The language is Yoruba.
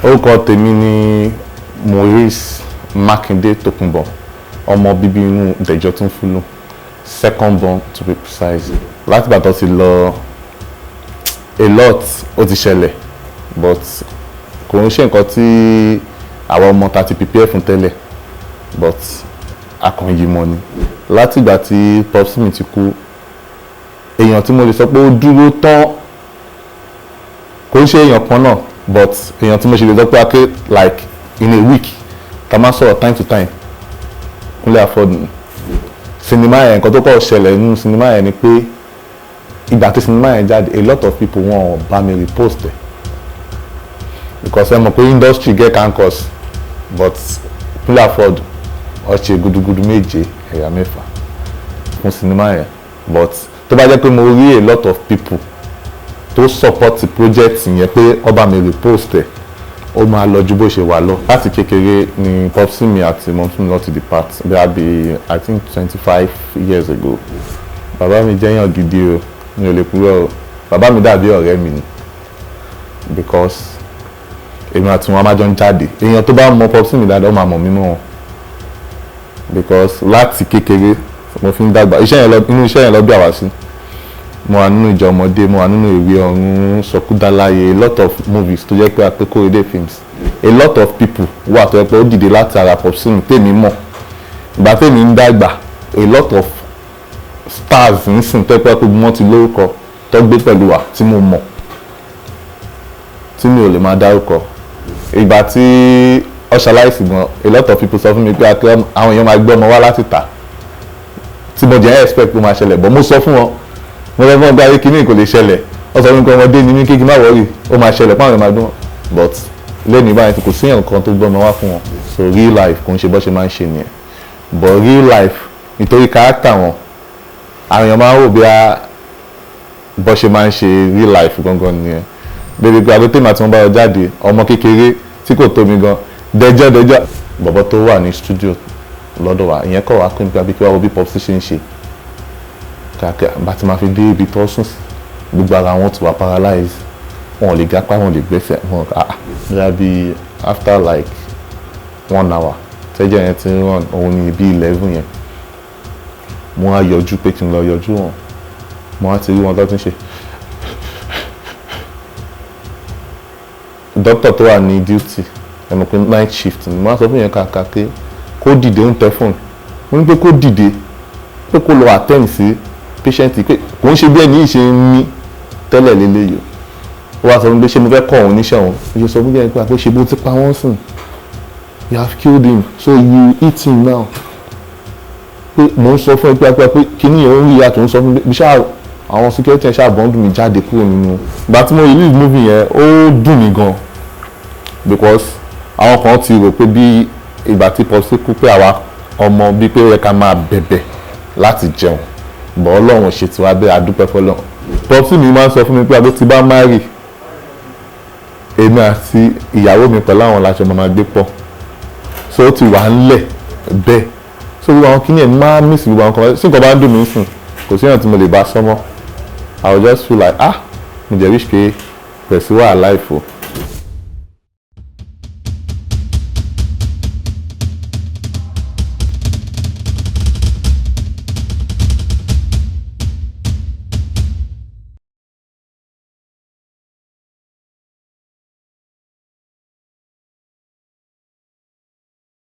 orúkọ tèmi ni Maurice Makinde Tokunbo, ọmọ bíbí inú Dejo Tufulu, second born to be precise. Láti ìgbà tó ti lọ a lot ó ti ṣẹlẹ̀, but kò ń ṣe nǹkan tí àwọn ọmọ ta ti prepare fún tẹ́lẹ̀, but akànyìí mọ́ ni. Láti ìgbà tí popsi mi ti kú, èèyàn tí mo lè sọ pé ó dúró tán kò ń ṣe èèyàn kan náà, but èèyàn tí mo ṣe lè sọ pé aké like in a week ta máa sọ̀rọ̀ time to time kúnlẹ̀ afford sinimá yẹn. Nǹkan tó kọ́ ṣẹlẹ̀ nínú sinimá yẹn ni pé ìgbà tí sinimá yẹn jáde, a lot of people wọ́n bá mi repost ẹ̀ because ẹ mọ̀ pé industry get cancers, but kúnlẹ̀ afford ọ̀ṣẹ̀ gudugudu méje ẹ̀yà mẹ́fà fún sinimá yẹn. But tó bá jẹ́ pé mo rí a lot of people tó support project yẹn pé ọba mi repost ẹ̀, ó máa lọ ju bó ṣe wà lọ. Láti kékeré ni popsi mi àti mọ́mí mi lọ ti depart bí I think 25 years ago. Bàbá mi jẹ́yàn gidi o, mi ò lè purọ́ o. Bàbá mi dàbí ọ̀rẹ́ mi ni because èmi àti wọn máa jọ ń jáde. Èèyàn tó bá mọ popsi mi dáadáa ó máa mọ̀ mí mọ́ wọn because láti kékeré mo fi ń dàgbà. Inú iṣẹ́ yẹn lọ bí àwa sí. Mo wà nínú ìjọ ọmọdé, mo wà nínú ìwé ọ̀run, Sọkúdáláyé, a lot of movies tó jẹ́ pé Àpékòrédé films. A lot of people wà tó jẹ́ pé ó dìde láti ara popsi mi tèmi mọ̀. Ìgbà tèmi ń dàgbà, a lot of stars nísìn tó jẹ́ pé wọ́n ti lórúkọ tó gbé pẹ̀lú wa tí mo mọ̀ tí mi ò lè máa dárúkọ. Ìgbà tí ọ̀ṣaláìsì gan, a lot of people sọ fún mi pé àwọn èèyàn máa gbé ọmọ wá láti tà tí mo jẹ́ expect pé ó máa ṣẹlẹ̀, but mo sọ fún wọn, mo fẹ́ fún ọgbà ayé kìíní kò lè ṣẹlẹ̀. Wọ́n sọ fún mi pé ọmọdé ni mí, kéèkì má wọ́rì, ó máa ṣẹlẹ̀ páwọn èèyàn máa dún, but lẹ́nu ìbáyìí kò sí nǹkan tó gbọ́mọ wá fún wọn. So real life kò ń ṣe bó ṣe máa ń ṣe nìyẹn, but real life nítorí character wọn àwọn èèyàn máa ń rò bí bó ṣe máa ń ṣe real life gangan nìyẹn. Bébí pé àgọ́ tèmi àti wọn bá yọ jáde, ọmọ kékeré tí kò tó mi gan, dẹjọ́ bọ̀bọ̀ tó wà ní studio lọ́dọ̀ wa, ìyẹn kọ̀ wá pé nípa bí kí wá wo bí popsi ṣe ń ṣe kàkà bá ti máa fi dé ibi tó sùn sí, gbogbo ara wọn ti wà paralyze, wọn ò lè gápá, wọn ò lè gbẹ́sẹ̀, wọn bóyá bí after like 1 hour tẹ́jẹ̀ yẹn ti run, òun ni bí 11 yẹn mo á yọjú pé kí n lọ yọjú wọn, mo á ti rí wọn tó ti ń ṣe. Dókítà tó wà ní duty ẹnu pé night shift ni mo á sọ fún yẹn kàkà pé kó dìde ń tẹ fóònù, mo ní pé kó dìde pé kó lọ attend sí patient pé kò ń ṣe bí ẹni yìí ṣe ń mí tẹ́lẹ̀ lélẹ́yìí. Ó wá sọ fún mi pé ṣé mo fẹ́ kọ́ òun níṣẹ́ òun, ó ṣe sọ fún mi pé ṣe bó ti pa wọ́n sùn, you have killed him so you eat him now. Pé mò ń sọ fún ẹ pé kíní yẹn ó ń rí ìyá tó ń sọ fún mi bí ṣáà àwọn security ẹ̀ ṣáà bọ́ǹdù mi jáde kúrò nínú. Ìgbà tí mo release movie yẹn ó dùn mí gan because àwọn kan ti rò pé bí ìgbà tí popsi kú pé àwa ọmọ bíi pé ó yẹ ká máa bẹ̀bẹ̀ láti jẹun, bọ̀ Ọlọ́run ṣe tiwa bẹ́ẹ̀, adúpẹ́ fọlọ́run. Popsi mi máa ń sọ fún mi pé àbó ti bá marry, èmi àti ìyàwó mi pẹ̀lú àwọn láṣọ máa gbé pọ̀, so ó ti wà ńlẹ̀ bẹ́ẹ̀. So gbogbo àwọn kíní ẹ̀ máa miss gbogbo àwọn kan, sí nǹkan bá ń dùn mí sùn kò sí èèyàn tí mo lè bá sọ́mọ́, I will just feel like mo jẹ́ wish pé pẹ̀sí wà alive o.